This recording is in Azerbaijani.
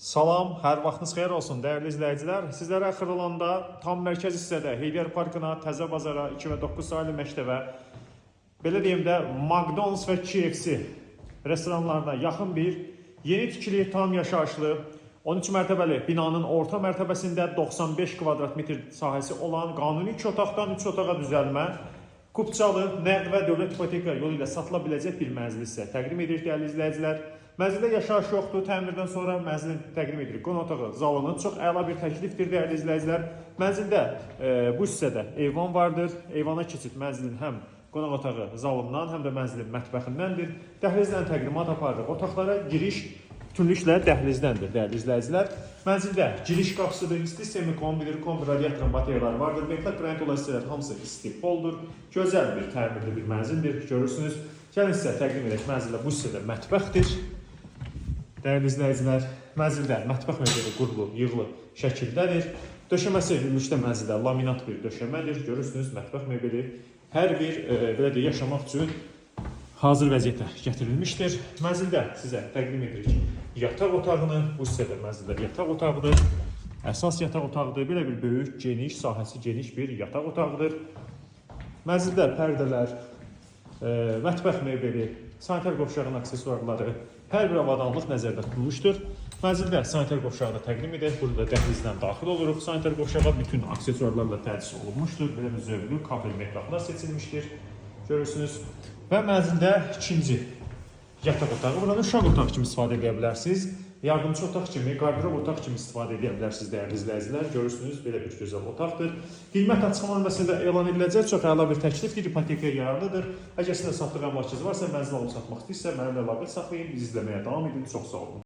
Salam, hər vaxtınız xeyir olsun dəyərli izləyicilər. Sizlərə Xırdalanında tam mərkəz hissədə Heydər Parkına, Təzə Bazara, 2 və 9 sayılı məktəbə, belə deyim də McDonald's və KFC restoranlarına yaxın bir yeni tikili, tam yaşayışlı 13 mərtəbəli binanın orta mərtəbəsində 95 kvadrat metr sahəsi olan qanuni 2 otaqdan 3 otağa düzəlmə, Kupçalı, nəqd və dövlət ipoteka yolu ilə satıla biləcək bir mənzil isə təqdim edirik dəyərli izləyicilər. Mənzildə yaşayış yoxdur, təmirdən sonra mənzilin təqdim edirik. Qonaq otağı zalının çox əla bir təklifdir dəyərli izləyicilər. Mənzildə bu hissədə eyvan vardır. Eyvana keçid mənzilin həm qonaq otağı zalından, həm də mənzilin mətbəxindəndir. Dəhlizdən təqdimat aparırıq. Otaqlara giriş bütünlüklə dəhlizdəndir dəyərli izləyicilər. Mənzildə giriş qapısıdır, isti sistemi kombidir, kombi radiatorun bateriyaları vardır. Metal qranit olan hissələr hamısı isti poldur. Gözəl bir təmirli bir mənzildir, görürsünüz. Gəlin sizə təqdim edək, mənzildə bu hissədə mətbəxdir. Dəyərli izləyicilər, mənzildə mətbəx möbeli qurulu, yığılı şəkildədir. Döşəməsi ümumilikdə mənzildə laminat bir döşəmədir. Görürsünüz, mətbəx möbeli hər bir belə deyək, yaşamaq üçün hazır vəziyyətə gətirilmişdir. Mənzildə sizə təqdim edirik yataq otağını. Bu hissədə mənzildə yataq otağıdır. Əsas yataq otağıdır. Belə bir böyük, geniş, sahəsi geniş bir yataq otağıdır. Mənzildə pərdələr, mətbəx möbeli, sanitar qovşağının aksesuarları, hər bir avadanlıq nəzərdə tutulmuşdur. Mənzildə sanitar qovşağı da təqdim edək. Burada dəhlizdən daxil oluruq. Sanitar qovşağa bütün aksesuarlarla təchiz olunmuşdur. Belə bir zövqlü kabel metraqlar seçilmişdir. Görürsünüz. Və mənzildə ikinci yataq otağı. Buradan uşaq otağı kimi istifadə edə bilərsiniz. Yardımçı otaq kimi, qardırob otaq kimi istifadə edə bilərsiniz dəyərli izləyicilər. Görürsünüz, belə bir gözəl otaqdır. Qiymət açıqlama nömrəsində elan ediləcək. Çox əla bir təklifdir, ipotekaya yararlıdır. Əgər sizdə satdıq əmlakınız varsa, mənzil alıb satmaq istəyirsə, mənimlə əlaqə saxlayın, bizi izləməyə davam edin. Çox sağ olun.